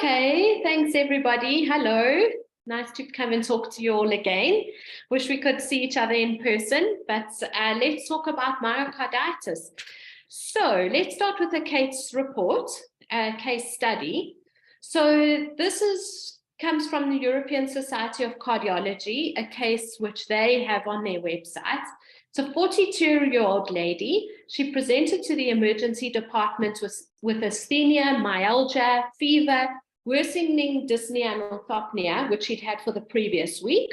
Okay, thanks everybody. Hello. Nice to come and talk to you all again. Wish we could see each other in person, but let's talk about myocarditis. So let's start with a case report, a case study. So this comes from the European Society of Cardiology, a case which they have on their website. It's a 42-year-old lady. She presented to the emergency department with asthenia, myalgia, fever, worsening dyspnea and orthopnea, which she'd had for the previous week.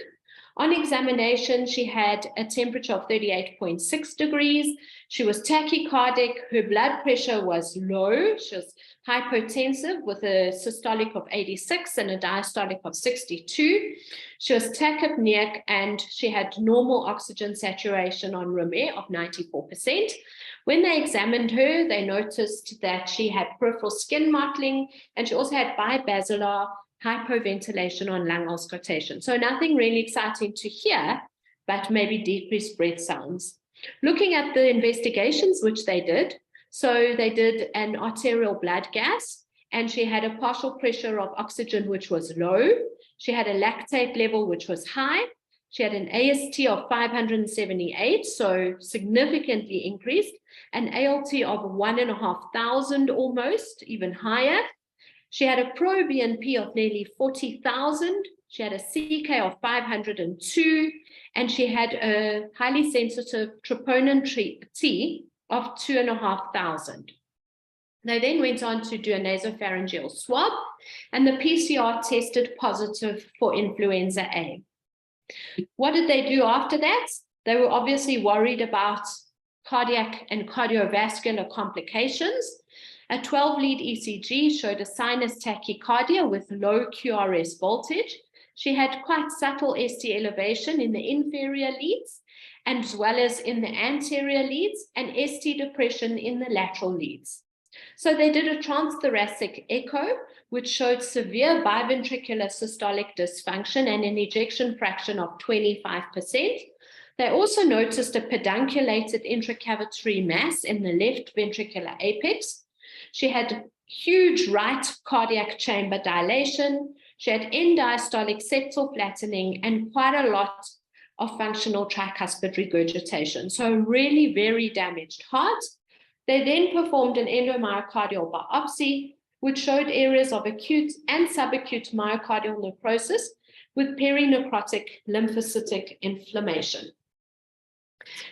On examination, she had a temperature of 38.6 degrees. She was tachycardic. Her blood pressure was low. She was hypotensive with a systolic of 86 and a diastolic of 62. She was tachypneic and she had normal oxygen saturation on room air of 94%. When they examined her, they noticed that she had peripheral skin mottling and she also had bibasilar hypoventilation on lung auscultation. So nothing really exciting to hear, but maybe decreased breath sounds. Looking at the investigations which they did, so they did an arterial blood gas, and she had a partial pressure of oxygen which was low. She had a lactate level which was high. She had an AST of 578, so significantly increased, an ALT of 1,500 almost, even higher. She had a proBNP of nearly 40,000. She had a CK of 502, and she had a highly sensitive troponin T of 2,500. They then went on to do a nasopharyngeal swab, and the PCR tested positive for influenza A. What did they do after that? They were obviously worried about cardiac and cardiovascular complications. A 12-lead ECG showed a sinus tachycardia with low QRS voltage. She had quite subtle ST elevation in the inferior leads, as well as in the anterior leads, and ST depression in the lateral leads. So they did a transthoracic echo, which showed severe biventricular systolic dysfunction and an ejection fraction of 25%. They also noticed a pedunculated intracavitary mass in the left ventricular apex. She had huge right cardiac chamber dilation. She had end-diastolic septal flattening and quite a lot of functional tricuspid regurgitation. So really very damaged heart. They then performed an endomyocardial biopsy, which showed areas of acute and subacute myocardial necrosis with perinecrotic lymphocytic inflammation.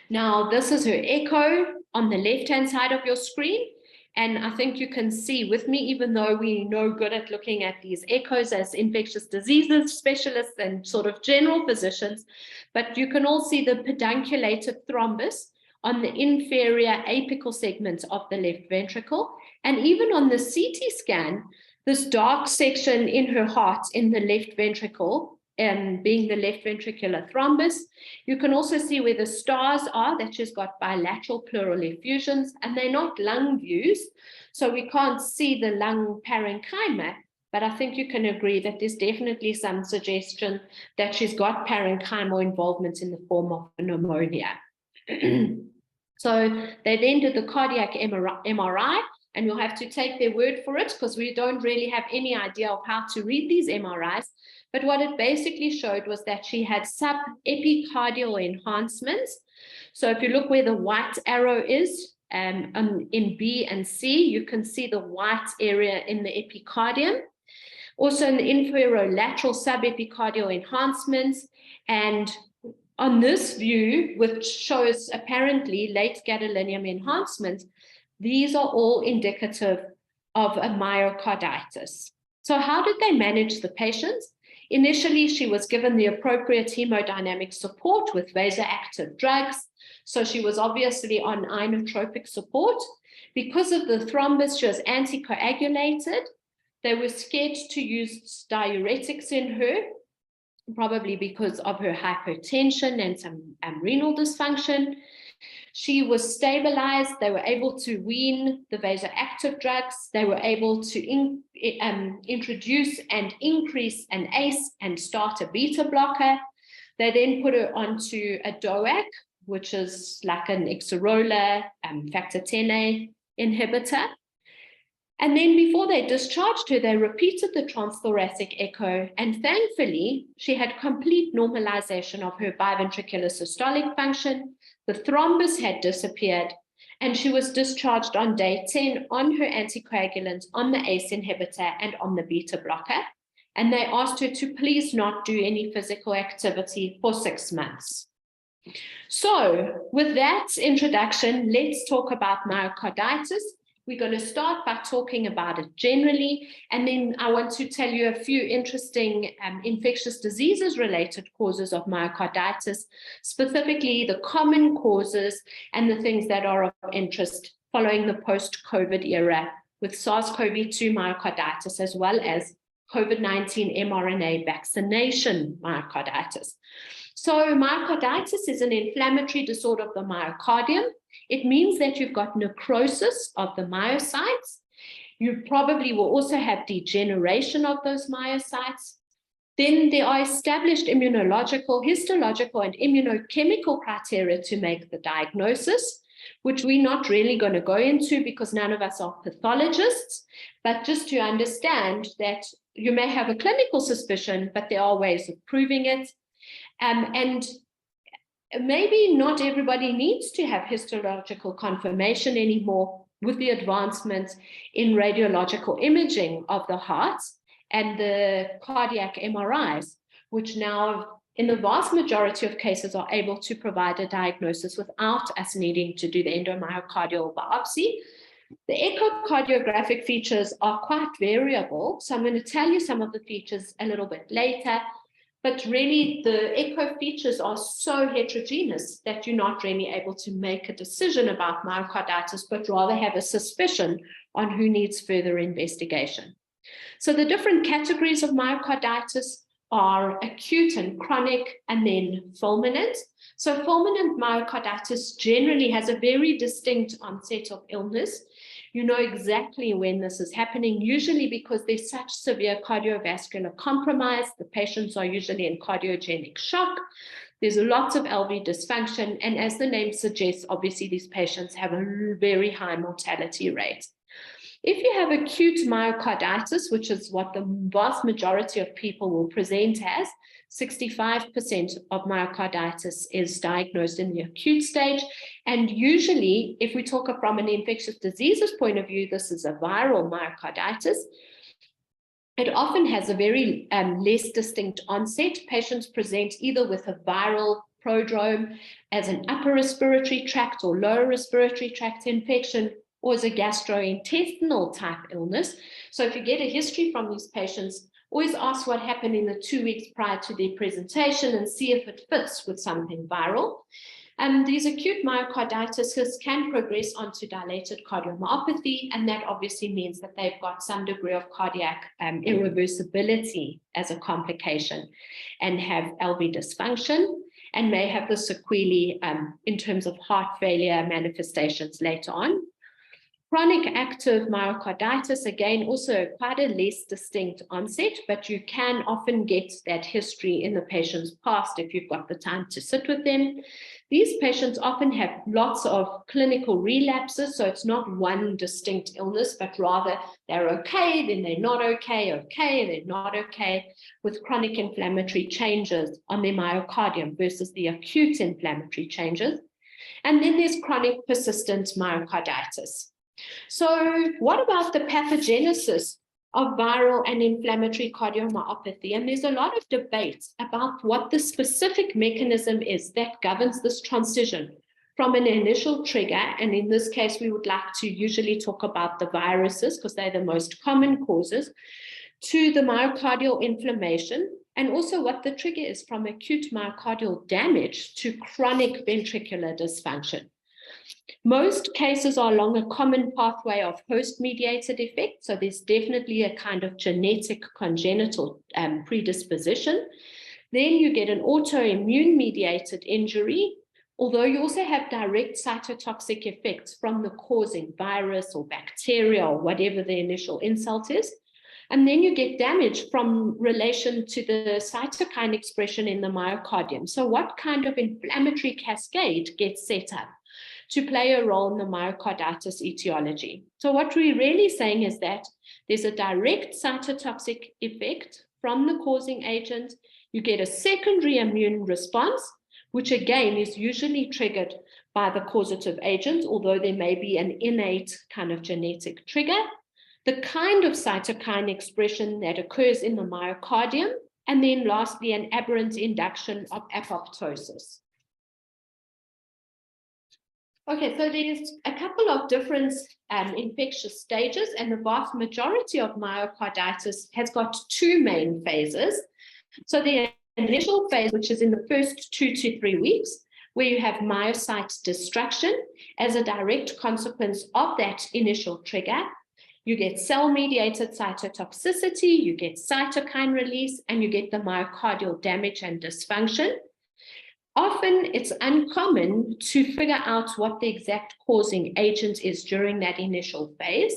Now, this is her echo on the left-hand side of your screen. And I think you can see with me, even though we're no good at looking at these echoes as infectious diseases specialists and sort of general physicians, but you can all see the pedunculated thrombus on the inferior apical segment of the left ventricle. And even on the CT scan, this dark section in her heart in the left ventricle, being the left ventricular thrombus. You can also see where the stars are, that she's got bilateral pleural effusions, and they're not lung views, so we can't see the lung parenchyma, but I think you can agree that there's definitely some suggestion that she's got parenchymal involvement in the form of pneumonia. So they then did the cardiac MRI, and you'll have to take their word for it because we don't really have any idea of how to read these MRIs. But what it basically showed was that she had subepicardial enhancements. So if you look where the white arrow is in B and C, you can see the white area in the epicardium. Also in the inferolateral subepicardial enhancements. And on this view, which shows apparently late gadolinium enhancement, these are all indicative of a myocarditis. So how did they manage the patients? Initially, she was given the appropriate hemodynamic support with vasoactive drugs. So she was obviously on inotropic support. Because of the thrombus, she was anticoagulated. They were scared to use diuretics in her, probably because of her hypotension and some renal dysfunction. She was stabilized. They were able to wean the vasoactive drugs. They were able to introduce and increase an ACE and start a beta blocker. They then put her onto a DOAC, which is like an Ixarola factor Xa inhibitor. And then before they discharged her, they repeated the transthoracic echo, and thankfully, she had complete normalization of her biventricular systolic function. The thrombus had disappeared, and she was discharged on day 10 on her anticoagulant, on the ACE inhibitor, and on the beta blocker. And they asked her to please not do any physical activity for 6 months. So with that introduction, let's talk about myocarditis. We're going to start by talking about it generally, and then I want to tell you a few interesting infectious diseases related causes of myocarditis, specifically the common causes and the things that are of interest following the post-COVID era with SARS-CoV-2 myocarditis, as well as COVID-19 mRNA vaccination myocarditis. So myocarditis is an inflammatory disorder of the myocardium. It means that you've got necrosis of the myocytes. You probably will also have degeneration of those myocytes. Then there are established immunological, histological, and immunochemical criteria to make the diagnosis, which we're not really going to go into because none of us are pathologists, but just to understand that you may have a clinical suspicion, but there are ways of proving it. And maybe not everybody needs to have histological confirmation anymore with the advancements in radiological imaging of the heart and the cardiac MRIs, which now in the vast majority of cases are able to provide a diagnosis without us needing to do the endomyocardial biopsy. The echocardiographic features are quite variable, so I'm going to tell you some of the features a little bit later. But really, the echo features are so heterogeneous that you're not really able to make a decision about myocarditis, but rather have a suspicion on who needs further investigation. So the different categories of myocarditis are acute and chronic, and then fulminant. So fulminant myocarditis generally has a very distinct onset of illness. You know exactly when this is happening, usually because there's such severe cardiovascular compromise. The patients are usually in cardiogenic shock. There's lots of LV dysfunction. And as the name suggests, obviously these patients have a very high mortality rate. If you have acute myocarditis, which is what the vast majority of people will present as, 65% of myocarditis is diagnosed in the acute stage. And usually, if we talk from an infectious diseases point of view, this is a viral myocarditis. It often has a very less distinct onset. Patients present either with a viral prodrome as an upper respiratory tract or lower respiratory tract infection, or as a gastrointestinal type illness. So if you get a history from these patients, always ask what happened in the 2 weeks prior to their presentation and see if it fits with something viral. These acute myocarditis can progress onto dilated cardiomyopathy, and that obviously means that they've got some degree of cardiac irreversibility as a complication and have LV dysfunction and may have the sequelae in terms of heart failure manifestations later on. Chronic active myocarditis, again, also quite a less distinct onset, but you can often get that history in the patient's past if you've got the time to sit with them. These patients often have lots of clinical relapses, so it's not one distinct illness, but rather they're okay, then they're not okay, okay, they're not okay, with chronic inflammatory changes on their myocardium versus the acute inflammatory changes. And then there's chronic persistent myocarditis. So what about the pathogenesis of viral and inflammatory cardiomyopathy? And there's a lot of debate about what the specific mechanism is that governs this transition from an initial trigger, and in this case, we would like to usually talk about the viruses because they're the most common causes, to the myocardial inflammation, and also what the trigger is from acute myocardial damage to chronic ventricular dysfunction. Most cases are along a common pathway of host-mediated effect, so there's definitely a kind of genetic congenital predisposition. Then you get an autoimmune-mediated injury, although you also have direct cytotoxic effects from the causing virus or bacteria or whatever the initial insult is. And then you get damage from relation to the cytokine expression in the myocardium. So what kind of inflammatory cascade gets set up? to play a role in the myocarditis etiology. So what we're really saying is that there's a direct cytotoxic effect from the causing agent. You get a secondary immune response, which again is usually triggered by the causative agent, although there may be an innate kind of genetic trigger, the kind of cytokine expression that occurs in the myocardium, and then lastly, an aberrant induction of apoptosis. Okay, so there's a couple of different infectious stages, and the vast majority of myocarditis has got two main phases. So the initial phase, which is in the first 2 to 3 weeks, where you have myocyte destruction as a direct consequence of that initial trigger. You get cell-mediated cytotoxicity, you get cytokine release, and you get the myocardial damage and dysfunction. Often it's uncommon to figure out what the exact causing agent is during that initial phase.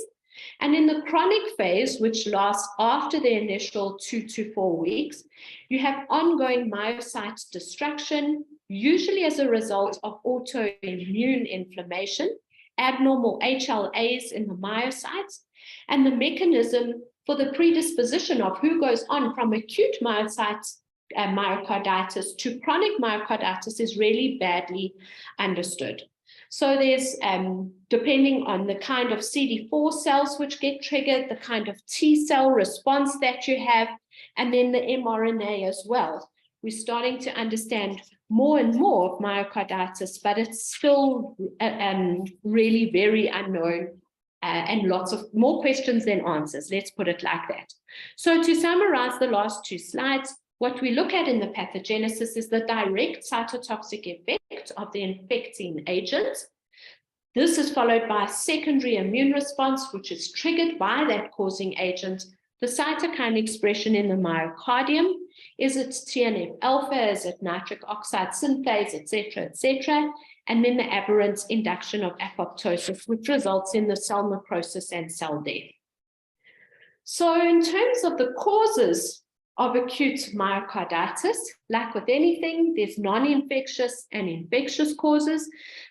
And in the chronic phase, which lasts after the initial 2 to 4 weeks, you have ongoing myocyte destruction, usually as a result of autoimmune inflammation, abnormal HLAs in the myocytes, and the mechanism for the predisposition of who goes on from acute myocytes myocarditis to chronic myocarditis is really badly understood. So there's, depending on the kind of CD4 cells which get triggered, the kind of T cell response that you have, and then the mRNA as well. We're starting to understand more and more of myocarditis, but it's still really very unknown and lots of more questions than answers. Let's put it like that. So to summarize the last two slides, what we look at in the pathogenesis is the direct cytotoxic effect of the infecting agent. This is followed by a secondary immune response, which is triggered by that causing agent. The cytokine expression in the myocardium, is it TNF alpha, is it nitric oxide synthase, etc., and then the aberrant induction of apoptosis, which results in the cell necrosis and cell death. So in terms of the causes of acute myocarditis, like with anything, there's non-infectious and infectious causes.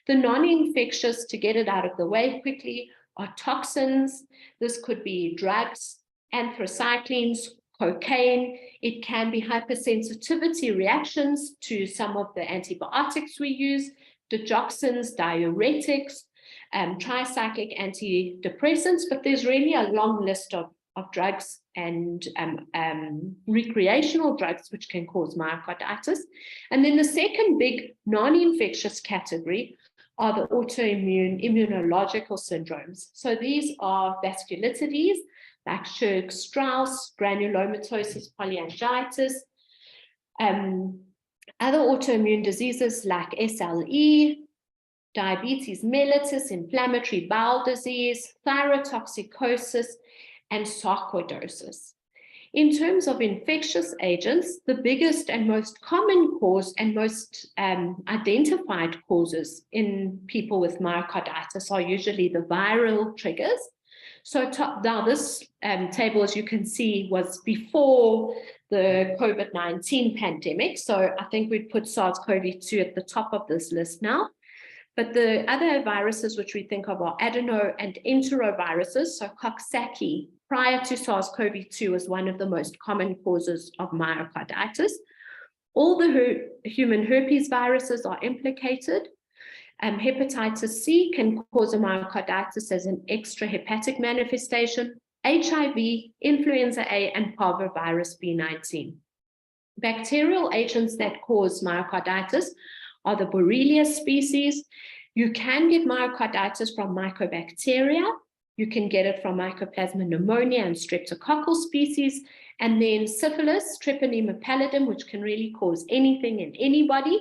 The non-infectious, to get it out of the way quickly, are toxins. This could be drugs, anthracyclines, cocaine. It can be hypersensitivity reactions to some of the antibiotics we use, digoxins, diuretics, tricyclic antidepressants, but there's really a long list of drugs and recreational drugs which can cause myocarditis. And then the second big non-infectious category are the autoimmune immunological syndromes. So these are vasculitides like Chagas, granulomatosis, polyangiitis, other autoimmune diseases like SLE, diabetes mellitus, inflammatory bowel disease, thyrotoxicosis, and sarcoidosis. In terms of infectious agents, the biggest and most common cause and most identified causes in people with myocarditis are usually the viral triggers. So now this table, as you can see, was before the COVID-19 pandemic. So I think we'd put SARS-CoV-2 at the top of this list now. But the other viruses which we think of are adeno and enteroviruses. So Coxsackie, prior to SARS-CoV-2, was one of the most common causes of myocarditis. All the human herpes viruses are implicated. Hepatitis C can cause a myocarditis as an extrahepatic manifestation. HIV, influenza A, and parvovirus B19. Bacterial agents that cause myocarditis are the Borrelia species. You can get myocarditis from mycobacteria. You can get it from Mycoplasma pneumonia and streptococcal species. And then syphilis, Treponema pallidum, which can really cause anything in anybody.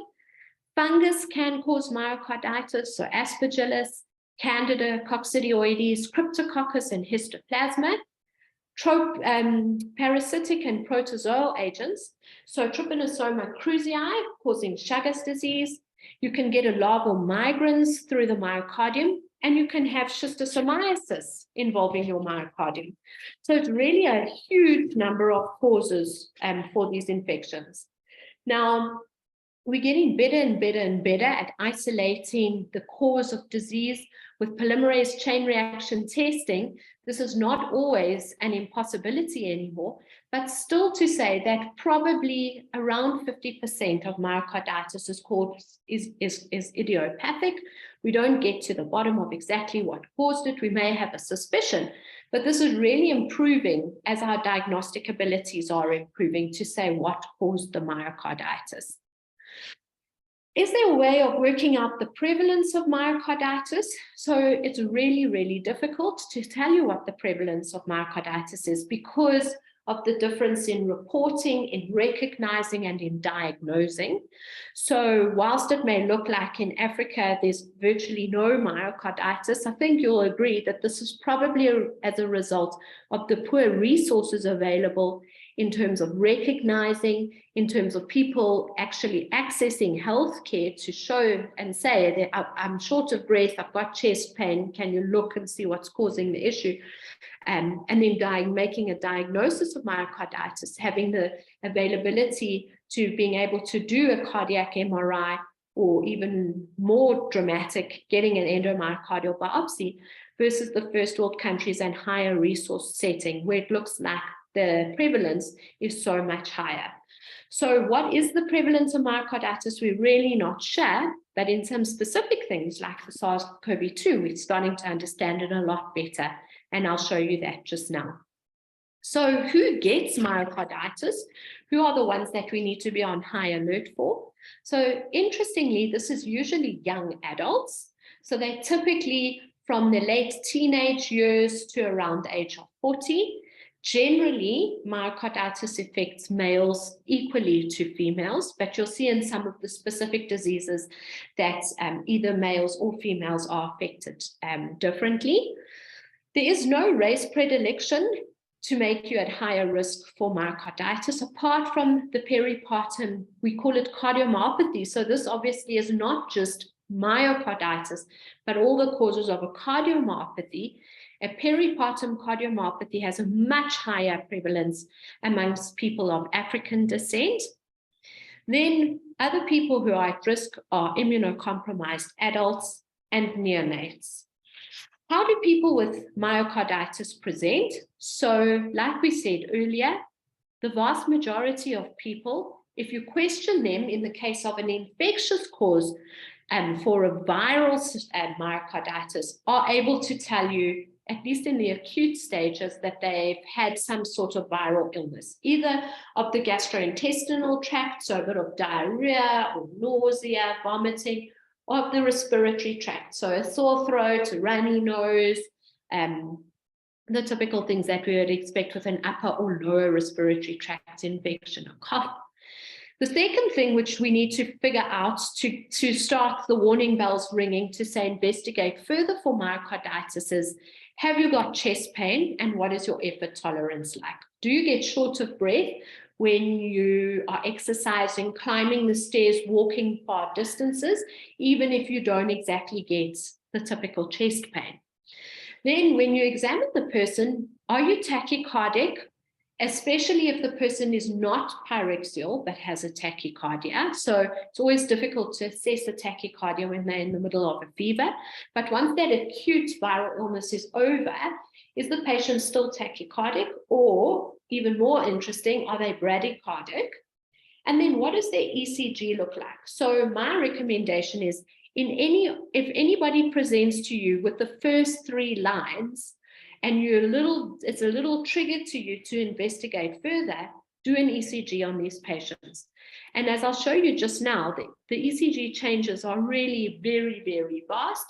Fungus can cause myocarditis, so Aspergillus, Candida, Coccidioides, Cryptococcus, and Histoplasma. Parasitic and protozoal agents, so Trypanosoma cruzi causing Chagas disease. You can get a larval migrans through the myocardium, and you can have schistosomiasis involving your myocardium. So it's really a huge number of causes for these infections. Now, we're getting better and better and better at isolating the cause of disease with polymerase chain reaction testing. This is not always an impossibility anymore, but still to say that probably around 50% of myocarditis is idiopathic. We don't get to the bottom of exactly what caused it. We may have a suspicion, but this is really improving as our diagnostic abilities are improving to say what caused the myocarditis. Is there a way of working out the prevalence of myocarditis? So it's really, really difficult to tell you what the prevalence of myocarditis is because of the difference in reporting, in recognizing, and in diagnosing. So whilst it may look like in Africa there's virtually no myocarditis, I think you'll agree that this is probably as a result of the poor resources available in terms of recognizing, in terms of people actually accessing healthcare to show and say, I'm short of breath, I've got chest pain, can you look and see what's causing the issue? And then making a diagnosis of myocarditis, having the availability to being able to do a cardiac MRI, or even more dramatic, getting an endomyocardial biopsy, versus the first world countries and higher resource setting, where it looks like the prevalence is so much higher. So what is the prevalence of myocarditis? We're really not sure, but in some specific things like the SARS-CoV-2, we're starting to understand it a lot better. And I'll show you that just now. So who gets myocarditis? Who are the ones that we need to be on high alert for? So interestingly, this is usually young adults. So they're typically from the late teenage years to around the age of 40. Generally, myocarditis affects males equally to females, but you'll see in some of the specific diseases that either males or females are affected differently. There is no race predilection to make you at higher risk for myocarditis, apart from the peripartum, we call it cardiomyopathy. So this obviously is not just myocarditis, but all the causes of a cardiomyopathy. A peripartum cardiomyopathy has a much higher prevalence amongst people of African descent. Then other people who are at risk are immunocompromised adults and neonates. How do people with myocarditis present? So, like we said earlier, the vast majority of people, if you question them in the case of an infectious cause for a viral myocarditis, are able to tell you, at least in the acute stages, that they've had some sort of viral illness, either of the gastrointestinal tract, so a bit of diarrhea or nausea, vomiting, or of the respiratory tract, so a sore throat, a runny nose, the typical things that we would expect with an upper or lower respiratory tract infection, a cough. The second thing which we need to figure out to start the warning bells ringing to say investigate further for myocarditis is, have you got chest pain and what is your effort tolerance like? Do you get short of breath when you are exercising, climbing the stairs, walking far distances, even if you don't exactly get the typical chest pain? Then when you examine the person, are you tachycardic? Especially if the person is not pyrexial but has a tachycardia. So it's always difficult to assess a tachycardia when they're in the middle of a fever. But once that acute viral illness is over, is the patient still tachycardic? Or even more interesting, are they bradycardic? And then what does their ECG look like? So my recommendation is, if anybody presents to you with the first 3 lines, and it's a little trigger to you to investigate further, do an ECG on these patients. And as I'll show you just now, the ECG changes are really very, very vast.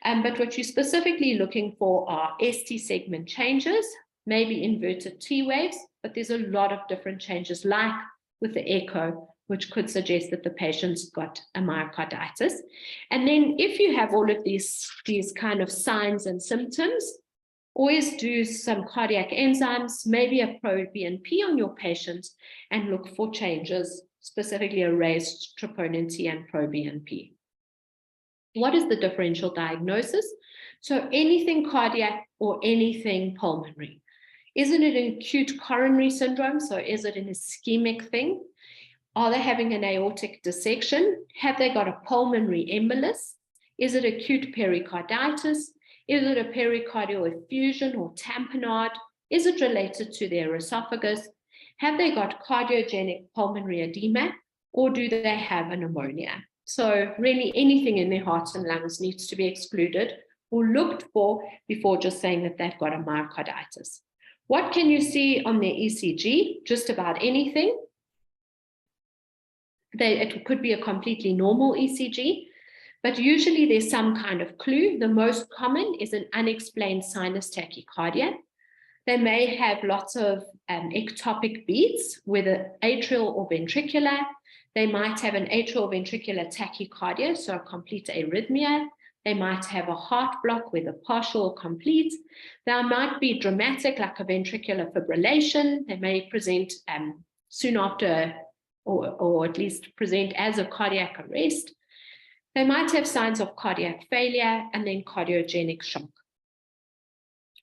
But what you're specifically looking for are ST segment changes, maybe inverted T waves, but there's a lot of different changes, like with the echo, which could suggest that the patient's got a myocarditis. And then if you have all of these kind of signs and symptoms, always do some cardiac enzymes, maybe a pro-BNP on your patient, and look for changes, specifically a raised troponin T and pro-BNP. What is the differential diagnosis? So anything cardiac or anything pulmonary. Isn't it an acute coronary syndrome? So is it an ischemic thing? Are they having an aortic dissection? Have they got a pulmonary embolus? Is it acute pericarditis? Is it a pericardial effusion or tamponade? Is it related to their esophagus? Have they got cardiogenic pulmonary edema, or do they have a pneumonia? So really anything in their hearts and lungs needs to be excluded or looked for before just saying that they've got a myocarditis. What can you see on their ECG? Just about anything. It could be a completely normal ECG, but usually there's some kind of clue. The most common is an unexplained sinus tachycardia. They may have lots of ectopic beats, whether atrial or ventricular. They might have an atrial ventricular tachycardia, so a complete arrhythmia. They might have a heart block, whether partial or complete. They might be dramatic, like a ventricular fibrillation. They may present soon after, or at least present as a cardiac arrest. They might have signs of cardiac failure and then cardiogenic shock.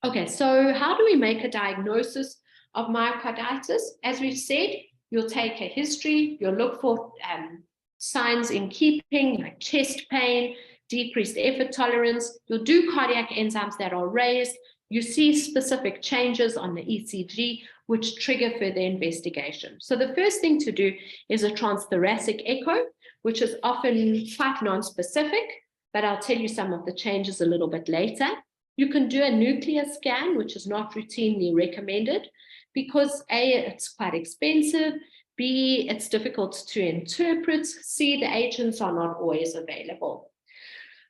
Okay, so how do we make a diagnosis of myocarditis? As we've said, you'll take a history, you'll look for signs in keeping, like chest pain, decreased effort tolerance. You'll do cardiac enzymes that are raised. You see specific changes on the ECG, which trigger further investigation. So the first thing to do is a transthoracic echo, which is often quite non-specific, but I'll tell you some of the changes a little bit later. You can do a nuclear scan, which is not routinely recommended because A, it's quite expensive, B, it's difficult to interpret, C, the agents are not always available.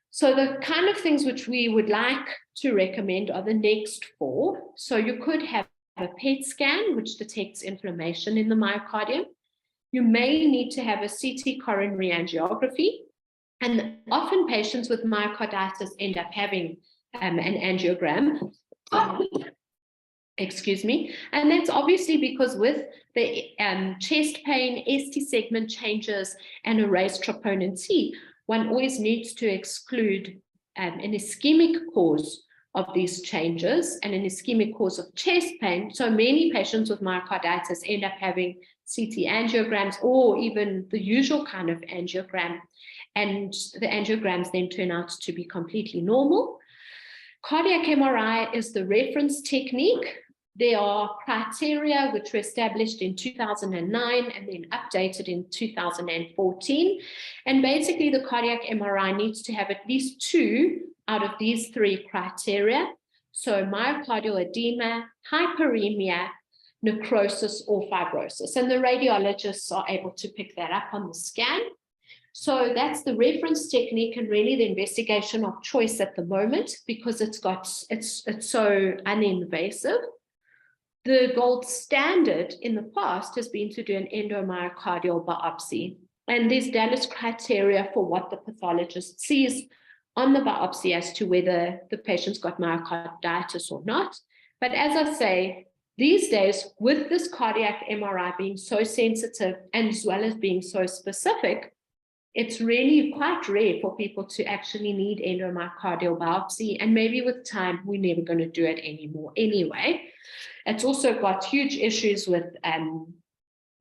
So the kind of things which we would like to recommend are the next four. So you could have a PET scan, which detects inflammation in the myocardium. You may need to have a CT coronary angiography. And often patients with myocarditis end up having an angiogram. Excuse me. And that's obviously because with the chest pain, ST segment changes, and a raised troponin T, one always needs to exclude an ischemic cause of these changes and an ischemic cause of chest pain. So many patients with myocarditis end up having CT angiograms or even the usual kind of angiogram, and the angiograms then turn out to be completely normal. Cardiac MRI is the reference technique. There are criteria which were established in 2009 and then updated in 2014. And basically the cardiac MRI needs to have at least 2 out of these 3 criteria. So myocardial edema, hyperemia, necrosis, or fibrosis. And the radiologists are able to pick that up on the scan. So that's the reference technique and really the investigation of choice at the moment because it's so uninvasive. The gold standard in the past has been to do an endomyocardial biopsy. And there's Dallas criteria for what the pathologist sees on the biopsy as to whether the patient's got myocarditis or not. But as I say, these days, with this cardiac MRI being so sensitive and as well as being so specific, it's really quite rare for people to actually need endomyocardial biopsy. And maybe with time, we're never going to do it anymore anyway. It's also got huge issues with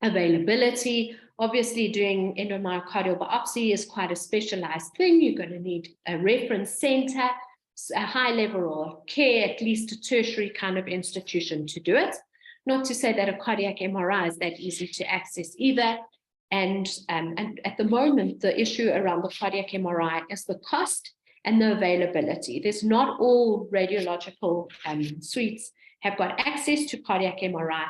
availability. Obviously, doing endomyocardial biopsy is quite a specialized thing. You're going to need a reference center, a high level of care, at least a tertiary kind of institution to do it. Not to say that a cardiac MRI is that easy to access either. And at the moment, the issue around the cardiac MRI is the cost and the availability. There's not all radiological suites have got access to cardiac MRI.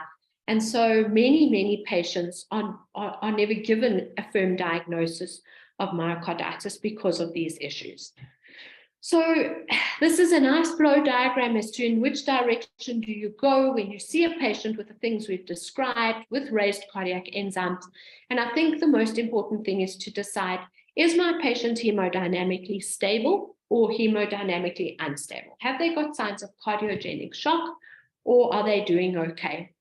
And so many patients are never given a firm diagnosis of myocarditis because of these issues. So this is a nice flow diagram as to in which direction do you go when you see a patient with the things we've described with raised cardiac enzymes. And I think the most important thing is to decide, is my patient hemodynamically stable or hemodynamically unstable? Have they got signs of cardiogenic shock or are they doing okay?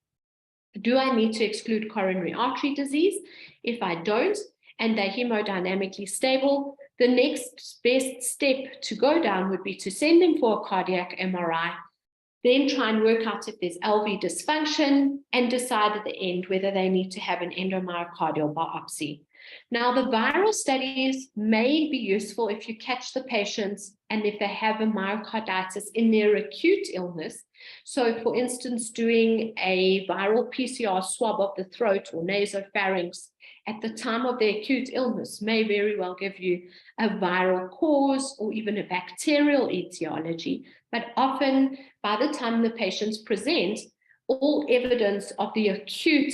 Do I need to exclude coronary artery disease? If I don't, and they're hemodynamically stable, the next best step to go down would be to send them for a cardiac MRI then try and work out if there's LV dysfunction, and decide at the end whether they need to have an endomyocardial biopsy. Now, the viral studies may be useful if you catch the patients and if they have a myocarditis in their acute illness. So, for instance, doing a viral PCR swab of the throat or nasopharynx at the time of their acute illness may very well give you a viral cause or even a bacterial etiology. But often, by the time the patients present, all evidence of the acute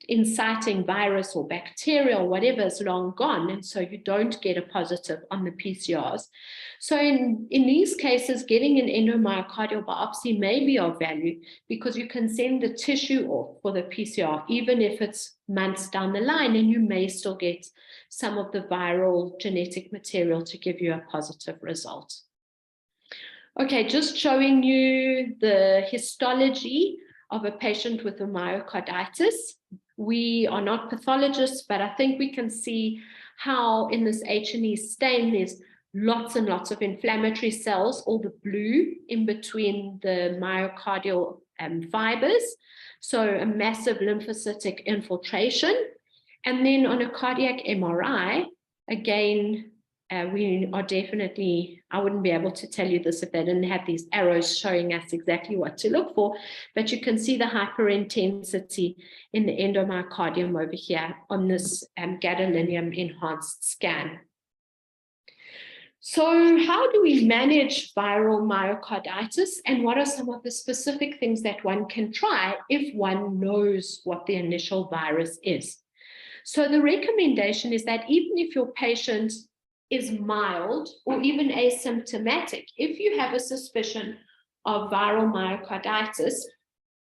inciting virus or bacterial, whatever, is long gone, and so you don't get a positive on the PCRs. So in these cases, getting an endomyocardial biopsy may be of value because you can send the tissue off for the PCR, even if it's months down the line, and you may still get some of the viral genetic material to give you a positive result. Okay, just showing you the histology of a patient with a myocarditis. We are not pathologists, but I think we can see how in this H&E stain, there's lots and lots of inflammatory cells, all the blue in between the myocardial fibers. So a massive lymphocytic infiltration. And then on a cardiac MRI, again, we are definitely, I wouldn't be able to tell you this if they didn't have these arrows showing us exactly what to look for, but you can see the hyperintensity in the endomyocardium over here on this gadolinium enhanced scan. So how do we manage viral myocarditis, and what are some of the specific things that one can try if one knows what the initial virus is? So the recommendation is that even if your patient is mild or even asymptomatic, if you have a suspicion of viral myocarditis,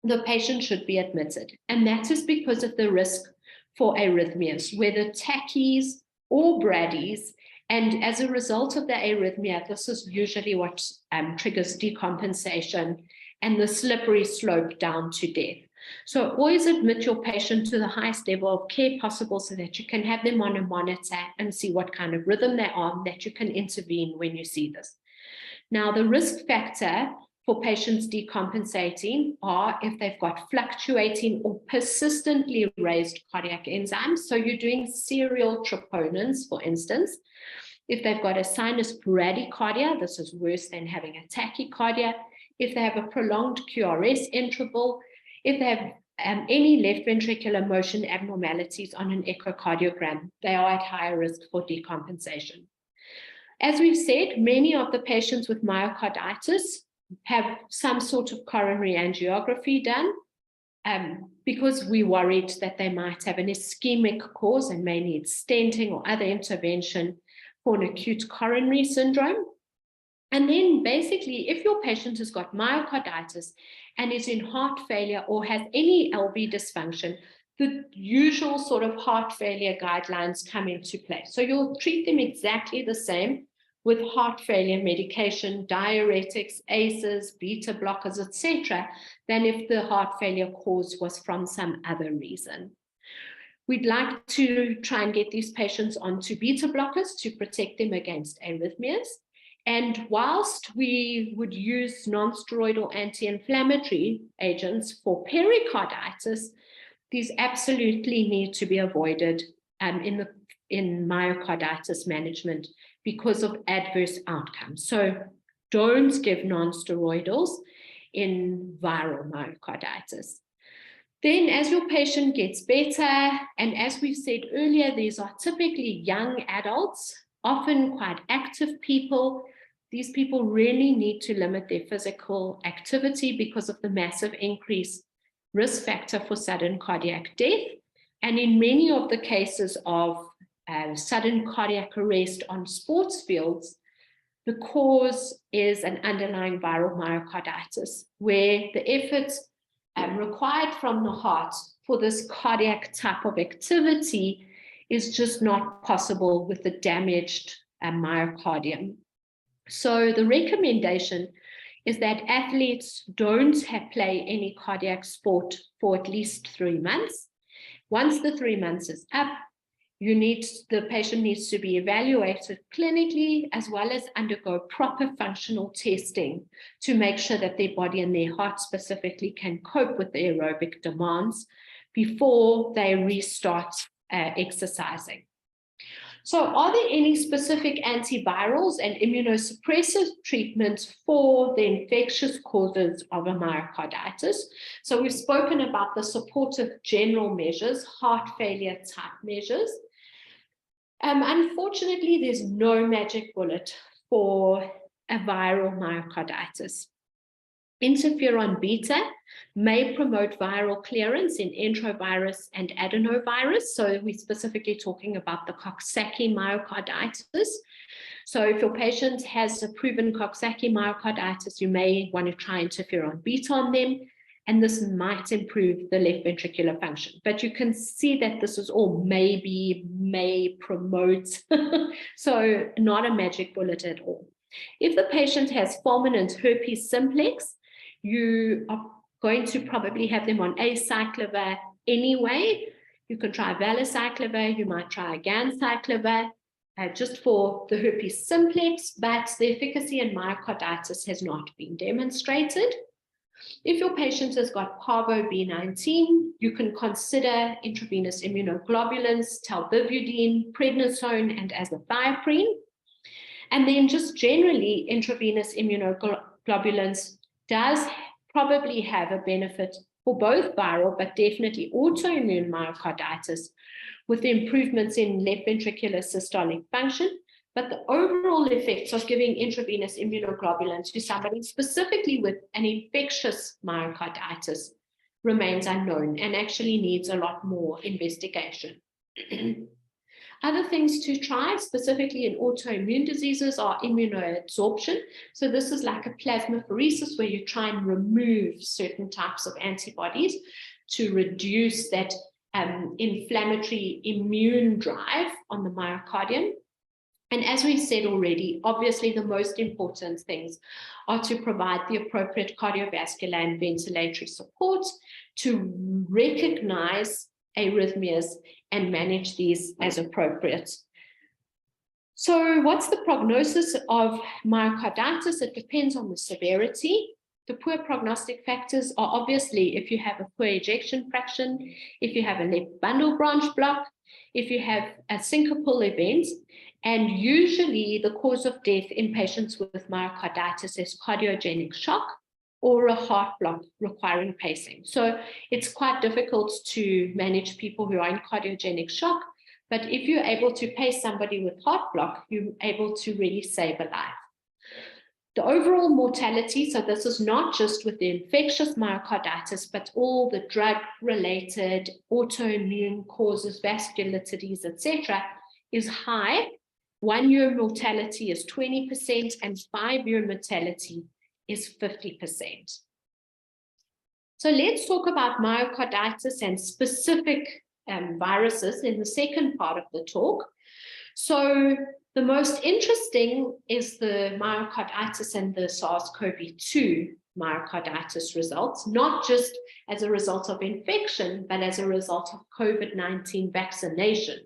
the patient should be admitted. And that is because of the risk for arrhythmias, whether tachys or bradys. And as a result of the arrhythmia, this is usually what triggers decompensation and the slippery slope down to death. So always admit your patient to the highest level of care possible so that you can have them on a monitor and see what kind of rhythm they're on, that you can intervene when you see this. Now, the risk factor for patients decompensating are if they've got fluctuating or persistently raised cardiac enzymes. So you're doing serial troponins, for instance. If they've got a sinus bradycardia, this is worse than having a tachycardia. If they have a prolonged QRS interval, if they have any left ventricular motion abnormalities on an echocardiogram, they are at higher risk for decompensation. As we've said, many of the patients with myocarditis have some sort of coronary angiography done because we're worried that they might have an ischemic cause and may need stenting or other intervention for an acute coronary syndrome. And then basically, if your patient has got myocarditis and is in heart failure or has any LV dysfunction, the usual sort of heart failure guidelines come into play. So you'll treat them exactly the same with heart failure medication, diuretics, ACEs, beta blockers, etc., than if the heart failure cause was from some other reason. We'd like to try and get these patients onto beta blockers to protect them against arrhythmias. And whilst we would use non-steroidal anti-inflammatory agents for pericarditis, these absolutely need to be avoided in myocarditis management because of adverse outcomes. So don't give non-steroidals in viral myocarditis. Then as your patient gets better, and as we've said earlier, these are typically young adults, often quite active people. These people really need to limit their physical activity because of the massive increased risk factor for sudden cardiac death. And in many of the cases of sudden cardiac arrest on sports fields, the cause is an underlying viral myocarditis, where the efforts required from the heart for this cardiac type of activity is just not possible with the damaged myocardium. So the recommendation is that athletes don't play any cardiac sport for at least 3 months. Once the 3 months is up, the patient needs to be evaluated clinically as well as undergo proper functional testing to make sure that their body and their heart specifically can cope with the aerobic demands before they restart exercising. So are there any specific antivirals and immunosuppressive treatments for the infectious causes of a myocarditis? So we've spoken about the supportive general measures, heart failure type measures. Unfortunately, there's no magic bullet for a viral myocarditis. Interferon beta may promote viral clearance in enterovirus and adenovirus. So we're specifically talking about the Coxsackie myocarditis. So if your patient has a proven Coxsackie myocarditis, you may want to try interferon beta on them, and this might improve the left ventricular function. But you can see that this is all may promote, so not a magic bullet at all. If the patient has fulminant herpes simplex, you are going to probably have them on acyclovir anyway. You can try valacyclovir, you might try ganciclovir just for the herpes simplex, but the efficacy in myocarditis has not been demonstrated. If your patient has got parvo B19, you can consider intravenous immunoglobulins, talbivudine, prednisone, and azathioprine. And then just generally, intravenous immunoglobulins does probably have a benefit for both viral, but definitely autoimmune myocarditis with the improvements in left ventricular systolic function. But the overall effects of giving intravenous immunoglobulins to somebody specifically with an infectious myocarditis remains unknown and actually needs a lot more investigation. Other things to try, specifically in autoimmune diseases, are immunoabsorption. So this is like a plasmapheresis where you try and remove certain types of antibodies to reduce that inflammatory immune drive on the myocardium. And as we said already, obviously the most important things are to provide the appropriate cardiovascular and ventilatory support to recognize arrhythmias and manage these as appropriate. So what's the prognosis of myocarditis? It depends on the severity. The poor prognostic factors are obviously if you have a poor ejection fraction, if you have a left bundle branch block, if you have a syncopal event, and usually the cause of death in patients with myocarditis is cardiogenic shock or a heart block requiring pacing. So it's quite difficult to manage people who are in cardiogenic shock, but if you're able to pace somebody with heart block, you're able to really save a life. The overall mortality, so this is not just with the infectious myocarditis, but all the drug-related autoimmune causes, vasculitides, etc., is high. 1 year mortality is 20% and 5 year mortality is 50%. So let's talk about myocarditis and specific viruses in the second part of the talk. So the most interesting is the myocarditis and the SARS-CoV-2 myocarditis results, not just as a result of infection, but as a result of COVID-19 vaccination.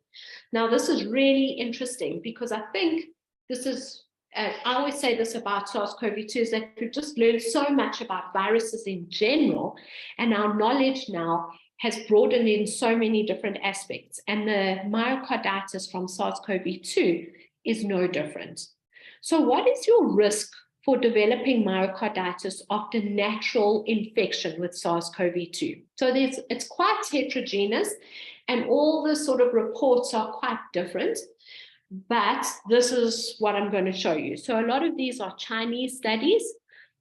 Now, this is really interesting because I think this is, I always say this about SARS-CoV-2, is that we've just learned so much about viruses in general, and our knowledge now has broadened in so many different aspects. And the myocarditis from SARS-CoV-2 is no different. So what is your risk for developing myocarditis after natural infection with SARS-CoV-2? So it's quite heterogeneous, and all the sort of reports are quite different, but this is what I'm going to show you. So a lot of these are Chinese studies.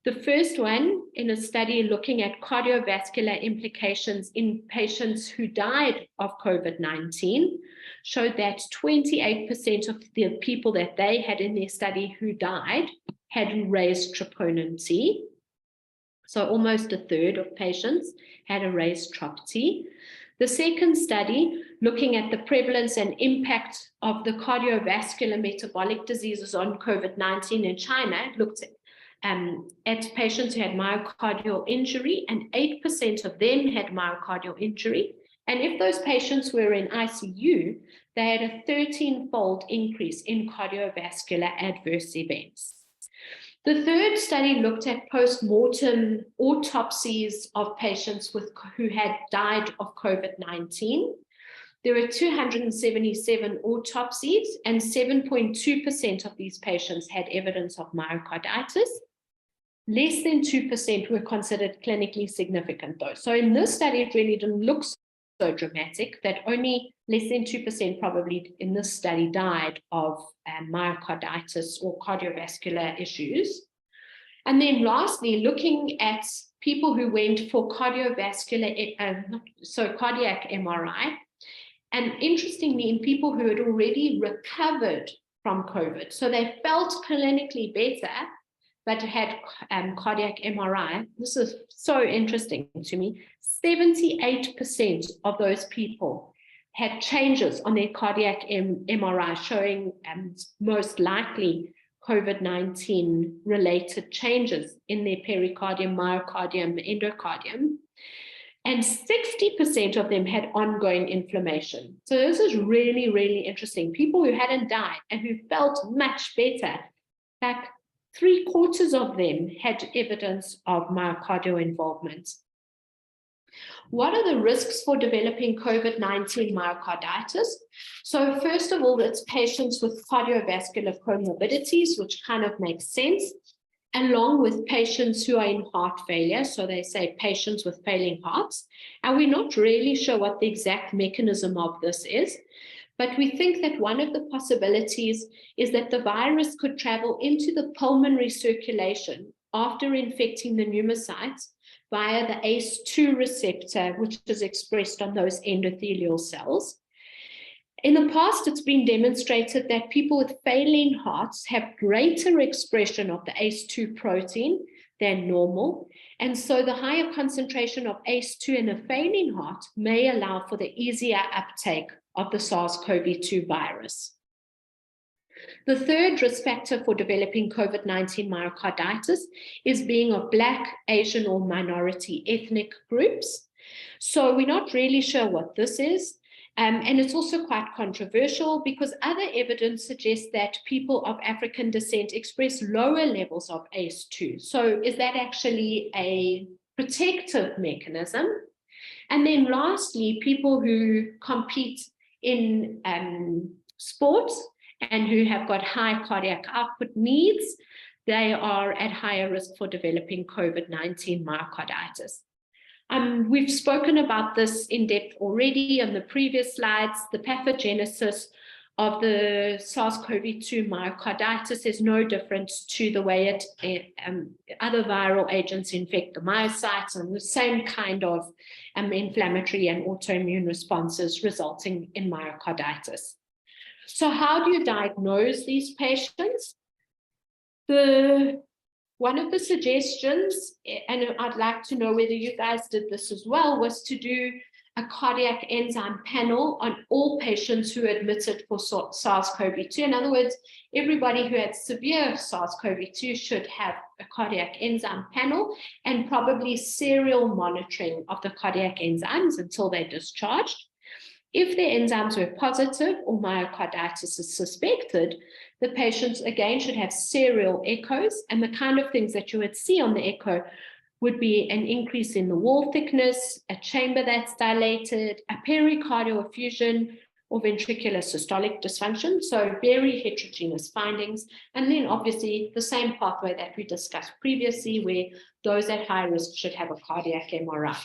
The first one in a study looking at cardiovascular implications in patients who died of COVID-19 showed that 28% of the people that they had in their study who died had raised troponin T. So almost a third of patients had a raised trop T. The second study, looking at the prevalence and impact of the cardiovascular metabolic diseases on COVID-19 in China, looked at patients who had myocardial injury, and 8% of them had myocardial injury, And if those patients were in ICU, they had a 13-fold increase in cardiovascular adverse events. The third study looked at post-mortem autopsies of patients who had died of COVID-19. There were 277 autopsies, and 7.2% of these patients had evidence of myocarditis. Less than 2% were considered clinically significant, though. So in this study, it really didn't look so dramatic that only less than 2% probably in this study died of myocarditis or cardiovascular issues. And then lastly, looking at people who went for cardiac MRI, and interestingly, in people who had already recovered from COVID, so they felt clinically better, but had cardiac MRI. This is so interesting to me. 78% of those people had changes on their cardiac MRI showing most likely COVID-19 related changes in their pericardium, myocardium, endocardium. And 60% of them had ongoing inflammation. So this is really, really interesting. People who hadn't died and who felt much better, like 3/4 of them had evidence of myocardial involvement. What are the risks for developing COVID-19 myocarditis? So first of all, it's patients with cardiovascular comorbidities, which kind of makes sense, along with patients who are in heart failure. So they say patients with failing hearts. And we're not really sure what the exact mechanism of this is, but we think that one of the possibilities is that the virus could travel into the pulmonary circulation after infecting the pneumocytes via the ACE2 receptor, which is expressed on those endothelial cells. In the past, it's been demonstrated that people with failing hearts have greater expression of the ACE2 protein than normal. And so the higher concentration of ACE2 in a failing heart may allow for the easier uptake of the SARS-CoV-2 virus. The third risk factor for developing COVID-19 myocarditis is being of Black, Asian, or minority ethnic groups. So we're not really sure what this is. And it's also quite controversial because other evidence suggests that people of African descent express lower levels of ACE2. So is that actually a protective mechanism? And then lastly, people who compete in sports and who have got high cardiac output needs, they are at higher risk for developing COVID-19 myocarditis. We've spoken about this in depth already on the previous slides. The pathogenesis of the SARS-CoV-2 myocarditis is no different to the way other viral agents infect the myocytes, and the same kind of inflammatory and autoimmune responses resulting in myocarditis. So how do you diagnose these patients? One of the suggestions, and I'd like to know whether you guys did this as well, was to do a cardiac enzyme panel on all patients who admitted for SARS-CoV-2. In other words, everybody who had severe SARS-CoV-2 should have a cardiac enzyme panel and probably serial monitoring of the cardiac enzymes until they're discharged. If their enzymes were positive or myocarditis is suspected, the patients again should have serial echoes, and the kind of things that you would see on the echo would be an increase in the wall thickness, a chamber that's dilated, a pericardial effusion, or ventricular systolic dysfunction. So very heterogeneous findings. And then obviously the same pathway that we discussed previously, where those at high risk should have a cardiac MRI.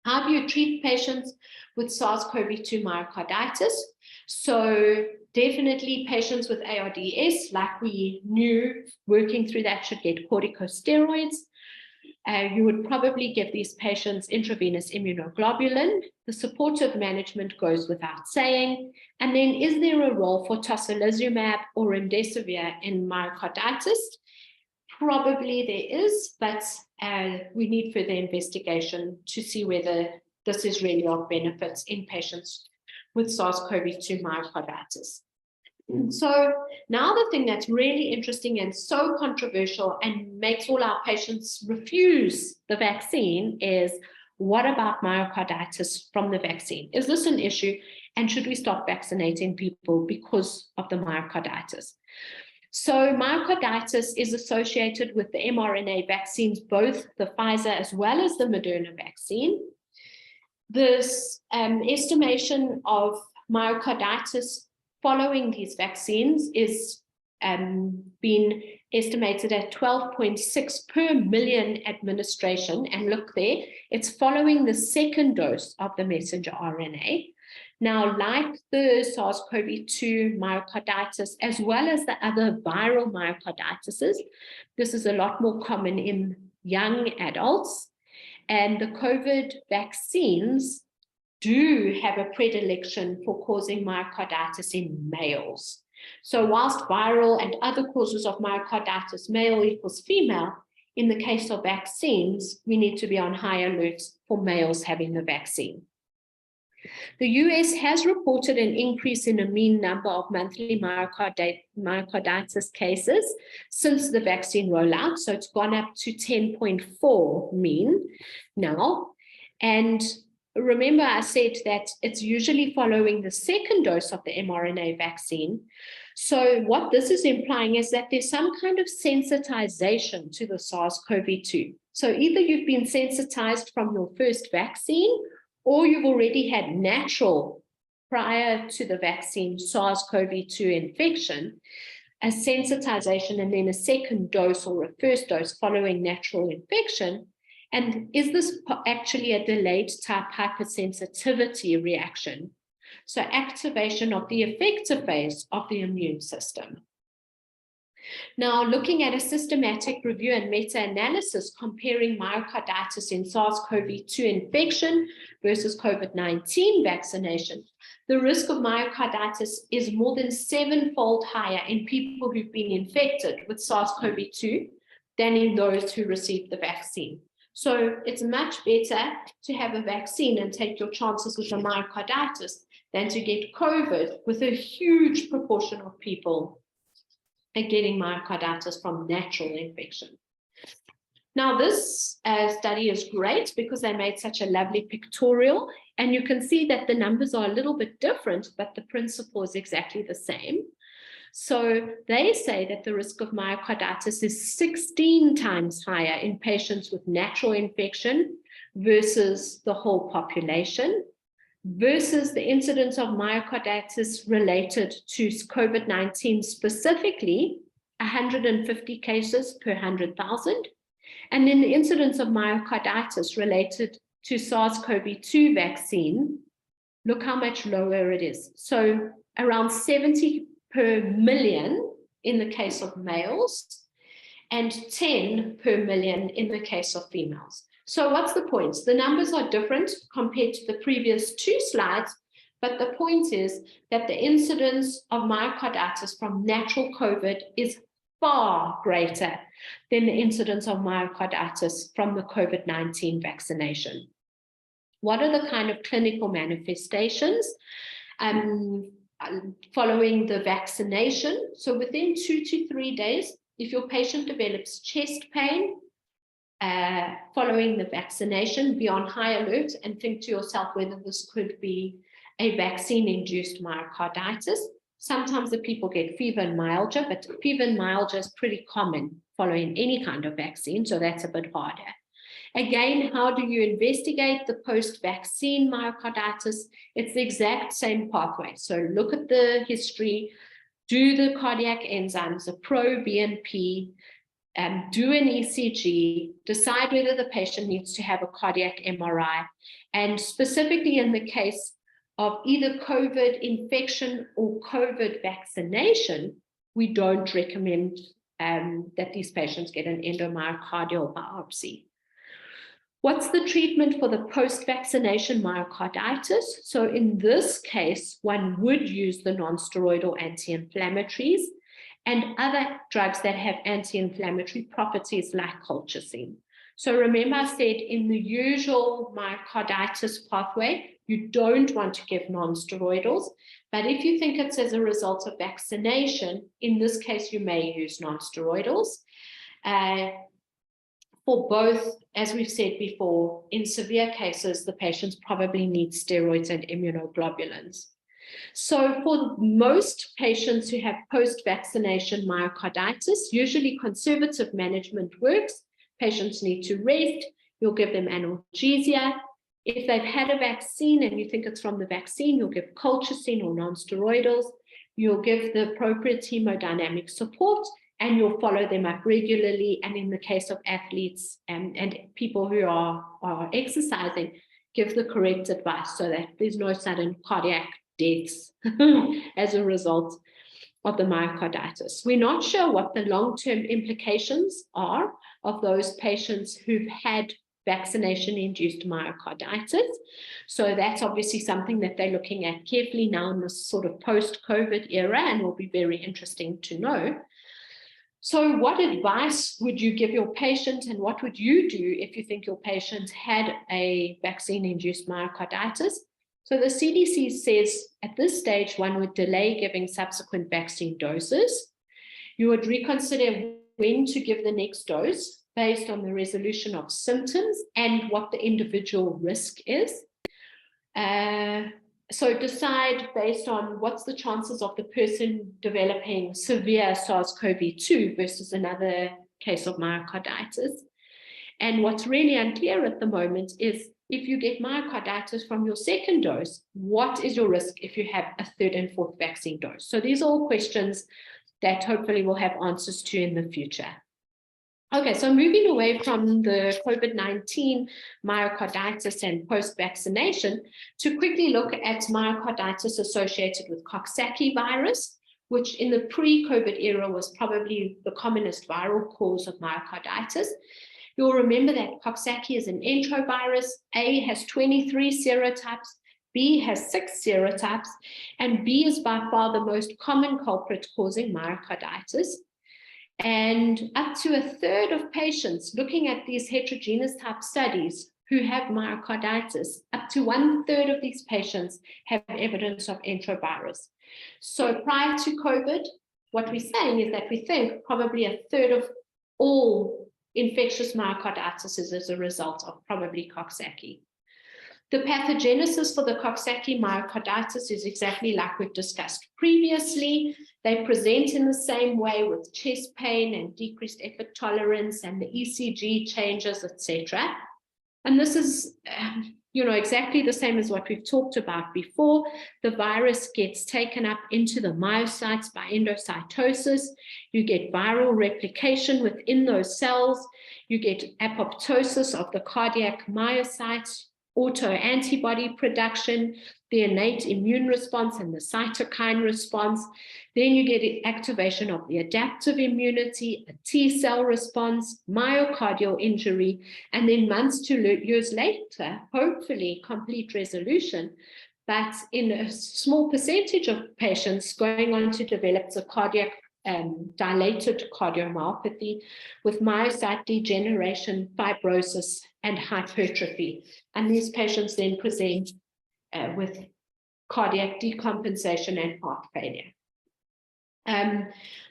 How do you treat patients with SARS-CoV-2 myocarditis? So definitely patients with ARDS, like we knew, working through that, should get corticosteroids. You would probably give these patients intravenous immunoglobulin. The supportive management goes without saying. And then is there a role for tocilizumab or remdesivir in myocarditis? Probably there is, but we need further investigation to see whether this is really of benefit in patients with SARS-CoV-2 myocarditis. So now the thing that's really interesting and so controversial and makes all our patients refuse the vaccine is, what about myocarditis from the vaccine? Is this an issue? And should we stop vaccinating people because of the myocarditis? So myocarditis is associated with the mRNA vaccines, both the Pfizer as well as the Moderna vaccine. This estimation of myocarditis following these vaccines is been estimated at 12.6 per million administration. And look there, it's following the second dose of the messenger RNA. Now, like the SARS-CoV-2 myocarditis, as well as the other viral myocarditises, this is a lot more common in young adults. And the COVID vaccines do have a predilection for causing myocarditis in males. So whilst viral and other causes of myocarditis, male equals female, in the case of vaccines, we need to be on high alert for males having the vaccine. The US has reported an increase in a mean number of monthly myocarditis cases since the vaccine rollout. So it's gone up to 10.4 mean now. And remember, I said that it's usually following the second dose of the mRNA vaccine. So what this is implying is that there's some kind of sensitization to the SARS-CoV-2. So either you've been sensitized from your first vaccine, or you've already had natural, prior to the vaccine, SARS-CoV-2 infection, a sensitization, and then a second dose or a first dose following natural infection. And is this actually a delayed type hypersensitivity reaction? So activation of the effector phase of the immune system. Now, looking at a systematic review and meta-analysis comparing myocarditis in SARS-CoV-2 infection versus COVID-19 vaccination, the risk of myocarditis is more than 7-fold higher in people who've been infected with SARS-CoV-2 than in those who received the vaccine. So it's much better to have a vaccine and take your chances with a myocarditis than to get COVID, with a huge proportion of people are getting myocarditis from natural infection. Now, this study is great because they made such a lovely pictorial, and you can see that the numbers are a little bit different, but the principle is exactly the same. So they say that the risk of myocarditis is 16 times higher in patients with natural infection versus the whole population, versus the incidence of myocarditis related to COVID-19 specifically, 150 cases per 100,000. And then the incidence of myocarditis related to SARS-CoV-2 vaccine, look how much lower it is. So around 70 per million in the case of males, and 10 per million in the case of females. So what's the point? The numbers are different compared to the previous two slides, but the point is that the incidence of myocarditis from natural COVID is far greater than the incidence of myocarditis from the COVID-19 vaccination. What are the kind of clinical manifestations following the vaccination? So within 2 to 3 days, if your patient develops chest pain following the vaccination, be on high alert and think to yourself whether this could be a vaccine-induced myocarditis. Sometimes the people get fever and myalgia, but fever and myalgia is pretty common following any kind of vaccine, so that's a bit harder. Again, how do you investigate the post-vaccine myocarditis? It's the exact same pathway. So look at the history, do the cardiac enzymes, a pro-BNP, do an ECG, decide whether the patient needs to have a cardiac MRI. And specifically in the case of either COVID infection or COVID vaccination, we don't recommend that these patients get an endomyocardial biopsy. What's the treatment for the post-vaccination myocarditis? So in this case, one would use the non-steroidal anti-inflammatories and other drugs that have anti-inflammatory properties like colchicine. So remember I said in the usual myocarditis pathway, you don't want to give non-steroidals, but if you think it's as a result of vaccination, in this case, you may use non-steroidals. For For both, as we've said before, in severe cases, the patients probably need steroids and immunoglobulins. So for most patients who have post-vaccination myocarditis, usually conservative management works. Patients need to rest. You'll give them analgesia. If they've had a vaccine and you think it's from the vaccine, you'll give colchicine or non-steroidals. You'll give the appropriate hemodynamic support, and you'll follow them up regularly. And in the case of athletes and people who are exercising, give the correct advice so that there's no sudden cardiac deaths as a result of the myocarditis. We're not sure what the long-term implications are of those patients who've had vaccination-induced myocarditis. So that's obviously something that they're looking at carefully now in this sort of post-COVID era, and will be very interesting to know. So what advice would you give your patient, and what would you do if you think your patient had a vaccine-induced myocarditis? So the CDC says at this stage, one would delay giving subsequent vaccine doses. You would reconsider when to give the next dose based on the resolution of symptoms and what the individual risk is. So decide based on what's the chances of the person developing severe SARS-CoV-2 versus another case of myocarditis. And what's really unclear at the moment is if you get myocarditis from your second dose, what is your risk if you have a third and fourth vaccine dose? So these are all questions that hopefully we'll have answers to in the future. Okay, so moving away from the COVID-19 myocarditis and post-vaccination to quickly look at myocarditis associated with Coxsackievirus, which in the pre-COVID era was probably the commonest viral cause of myocarditis. You'll remember that Coxsackie is an enterovirus. A has 23 serotypes, B has 6 serotypes, and B is by far the most common culprit causing myocarditis. And up to a third of patients looking at these heterogeneous type studies who have myocarditis, up to 1/3 of these patients have evidence of enterovirus. So prior to COVID, what we're saying is that we think probably a third of all infectious myocarditis is as a result of probably Coxsackie. The pathogenesis for the Coxsackie myocarditis is exactly like we've discussed previously. They present in the same way with chest pain and decreased effort tolerance and the ECG changes, etc. And this is, exactly the same as what we've talked about before. The virus gets taken up into the myocytes by endocytosis. You get viral replication within those cells. You get apoptosis of the cardiac myocytes, autoantibody production, the innate immune response and the cytokine response. Then you get activation of the adaptive immunity, a T cell response, myocardial injury, and then months to years later, hopefully complete resolution. But in a small percentage of patients going on to develop the cardiac dilated cardiomyopathy with myocyte degeneration, fibrosis, and hypertrophy. And these patients then present with cardiac decompensation and heart failure.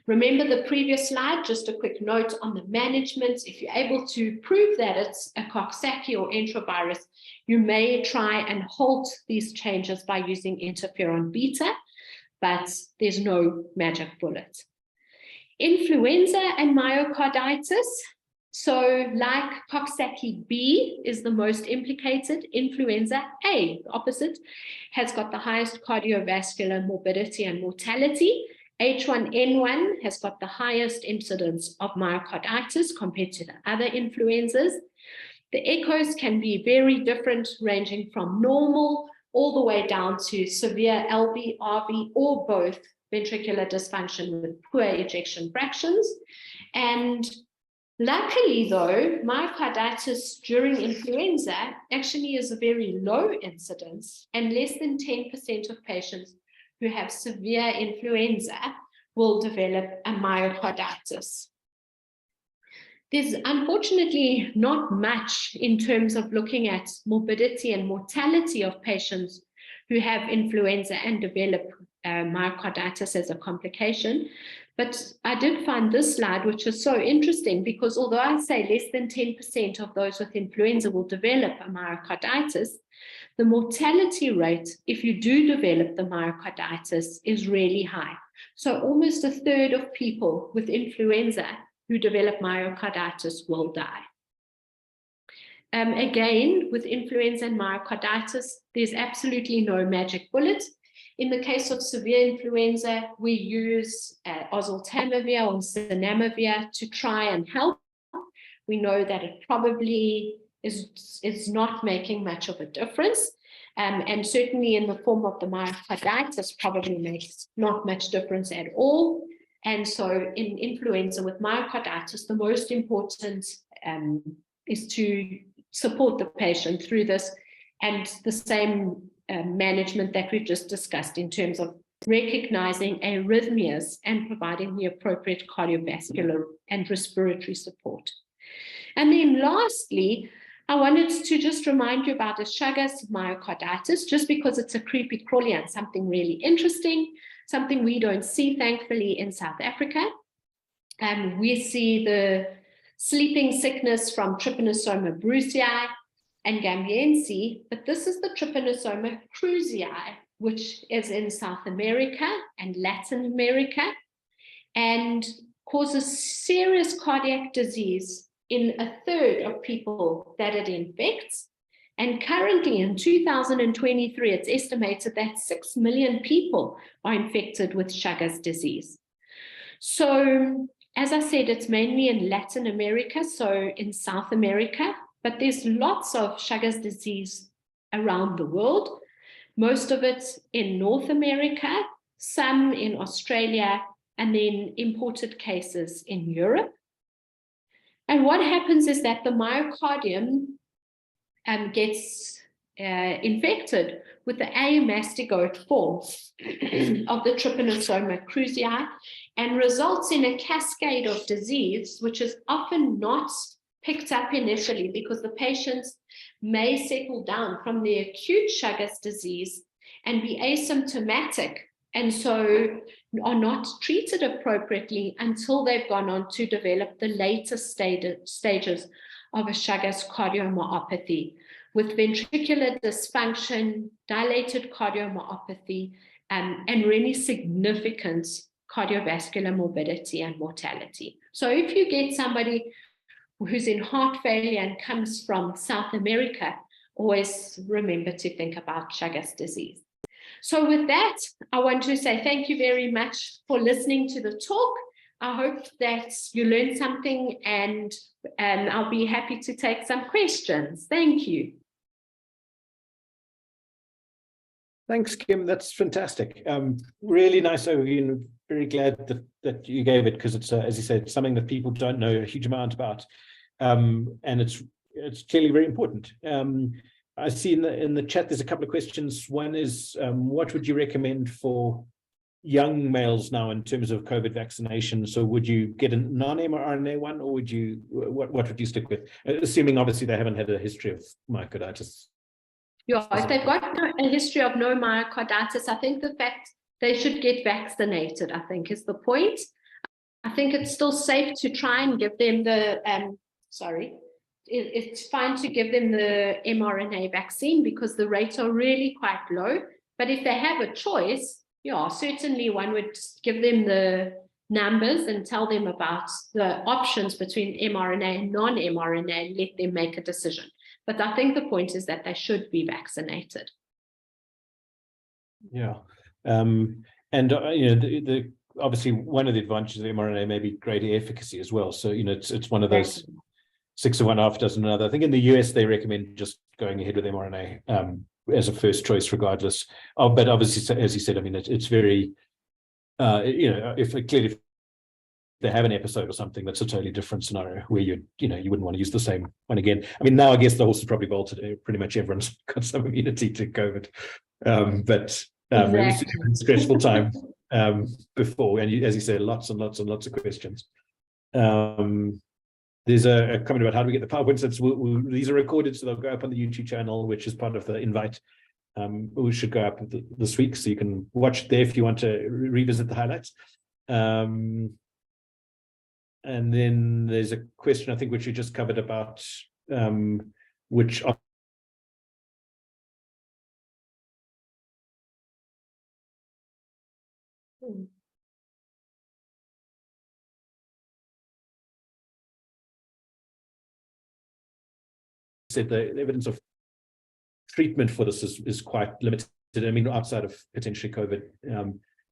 Remember the previous slide, just a quick note on the management. If you're able to prove that it's a Coxsackie or enterovirus, you may try and halt these changes by using interferon beta, but there's no magic bullet. Influenza and myocarditis. So like Coxsackie B is the most implicated, influenza A, the opposite, has got the highest cardiovascular morbidity and mortality. H1N1 has got the highest incidence of myocarditis compared to the other influenzas. The echoes can be very different, ranging from normal all the way down to severe LV, RV, or both ventricular dysfunction with poor ejection fractions. And luckily, though, myocarditis during influenza actually is a very low incidence, and less than 10% of patients who have severe influenza will develop a myocarditis. There's unfortunately not much in terms of looking at morbidity and mortality of patients who have influenza and develop myocarditis as a complication. But I did find this slide, which is so interesting, because although I say less than 10% of those with influenza will develop a myocarditis, the mortality rate, if you do develop the myocarditis, is really high. So almost a third of people with influenza who develop myocarditis will die. Again, with influenza and myocarditis, there's absolutely no magic bullet. In the case of severe influenza, we use oseltamivir or zanamivir to try and help. We know that it probably is not making much of a difference. And certainly in the form of the myocarditis probably makes not much difference at all. And so in influenza with myocarditis, the most important is to support the patient through this, and the same management that we've just discussed in terms of recognizing arrhythmias and providing the appropriate cardiovascular and respiratory support. And then lastly, I wanted to just remind you about a Chagas myocarditis, just because it's a creepy crawly and something really interesting, something we don't see, thankfully, in South Africa. We see the sleeping sickness from Trypanosoma brucei and gambiense, but this is the Trypanosoma cruzi, which is in South America and Latin America, and causes serious cardiac disease in a third of people that it infects. And currently in 2023, it's estimated that 6 million people are infected with Chagas disease. So, as I said, it's mainly in Latin America, so in South America, but there's lots of Chagas disease around the world, most of it in North America, some in Australia, and then imported cases in Europe. And what happens is that the myocardium gets infected with the amastigote form of the Trypanosoma cruzi and results in a cascade of disease, which is often not picked up initially because the patients may settle down from the acute Chagas disease and be asymptomatic, and so are not treated appropriately until they've gone on to develop the later stages of a Chagas cardiomyopathy with ventricular dysfunction, dilated cardiomyopathy, and really significant cardiovascular morbidity and mortality. So if you get somebody who's in heart failure and comes from South America, always remember to think about Chagas disease. So with that, I want to say thank you very much for listening to the talk. I hope that you learned something, and I'll be happy to take some questions. Thank you. Thanks, Kim. That's fantastic. Really nice overview, and very glad that you gave it, because it's, as you said, something that people don't know a huge amount about, and it's clearly very important. I see in the chat there's a couple of questions. One is, what would you recommend for young males now in terms of COVID vaccination? So would you get a non-mRNA one, or would you what would you stick with, assuming obviously they haven't had a history of myocarditis? Yeah, if they've got a history of no myocarditis, I think the fact they should get vaccinated, I think, is the point. I think it's still safe to try and give them the it's fine to give them the mRNA vaccine because the rates are really quite low. But if they have a choice, yeah, certainly one would give them the numbers and tell them about the options between mRNA and non-mRNA and let them make a decision. But I think the point is that they should be vaccinated. Yeah. And the obviously one of the advantages of the mRNA may be greater efficacy as well. So, it's one of those 6 of one, half dozen another. I think in the US, they recommend just going ahead with mRNA as a first choice regardless. But obviously, as you said, I mean, it's very, if they have an episode or something, that's a totally different scenario where you wouldn't want to use the same one again. I mean, now I guess the horse is probably bolted. Pretty much everyone's got some immunity to COVID. But it was a stressful time before, and as you said, lots and lots and lots of questions. There's a comment about how do we get the PowerPoints. These are recorded, so they'll go up on the YouTube channel, which is part of the invite. We should go up this week, so you can watch it there if you want to revisit the highlights. And then there's a question, I think, which you just covered about which said the evidence of treatment for this is quite limited. I mean, outside of potentially COVID.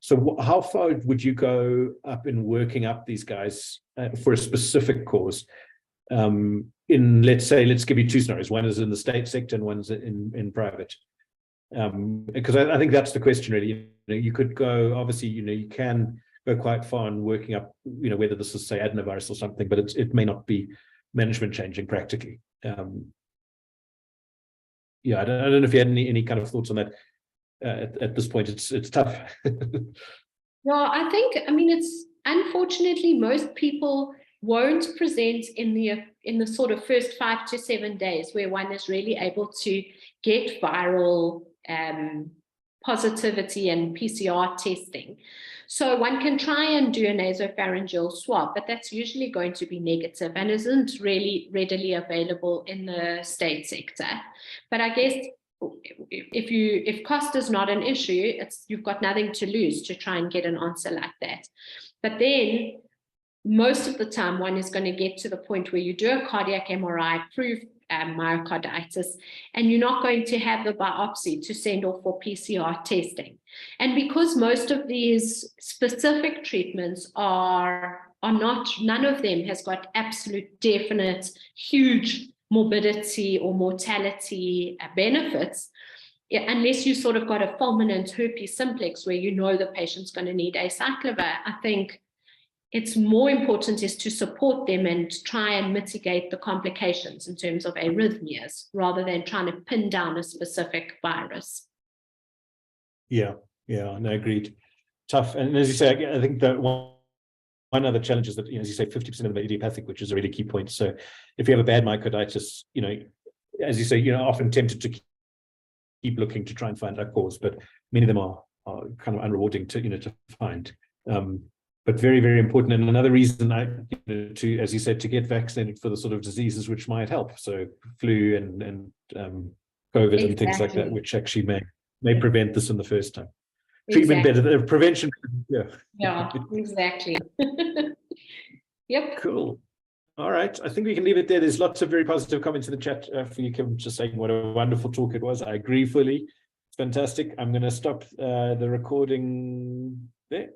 So how far would you go up in working up these guys for a specific cause? Let's give you two scenarios. One is in the state sector and one's in private. Because I think that's the question really. You could go, obviously, you can go quite far in working up, whether this is, say, adenovirus or something, but it may not be management changing practically. Yeah, I don't know if you had any kind of thoughts on that. At this point, it's tough. No, I mean, it's unfortunately most people won't present in the sort of first 5 to 7 days where one is really able to get viral positivity and PCR testing. So one can try and do a nasopharyngeal swab, but that's usually going to be negative and isn't really readily available in the state sector. But I guess if cost is not an issue, you've got nothing to lose to try and get an answer like that. But then most of the time one is going to get to the point where you do a cardiac MRI, prove myocarditis, and you're not going to have the biopsy to send off for PCR testing. And because most of these specific treatments are not, none of them has got absolute definite huge morbidity or mortality benefits, unless you sort of got a fulminant herpes simplex where the patient's going to need acyclovir, I think it's more important is to support them and try and mitigate the complications in terms of arrhythmias rather than trying to pin down a specific virus. Yeah, no, agreed. Tough. And as you say, I think that one other challenge is that, as you say, 50% of them are idiopathic, which is a really key point. So if you have a bad myocarditis, as you say, often tempted to keep looking to try and find that cause, but many of them are kind of unrewarding to find. But very, very important. And another reason to, as you said, to get vaccinated for the sort of diseases which might help. So flu and COVID and things like that, which actually may prevent this in the first time. Treatment better, prevention. Yeah, exactly. Yep. Cool. All right. I think we can leave it there. There's lots of very positive comments in the chat for you, Kim, just saying what a wonderful talk it was. I agree fully. It's fantastic. I'm going to stop the recording there.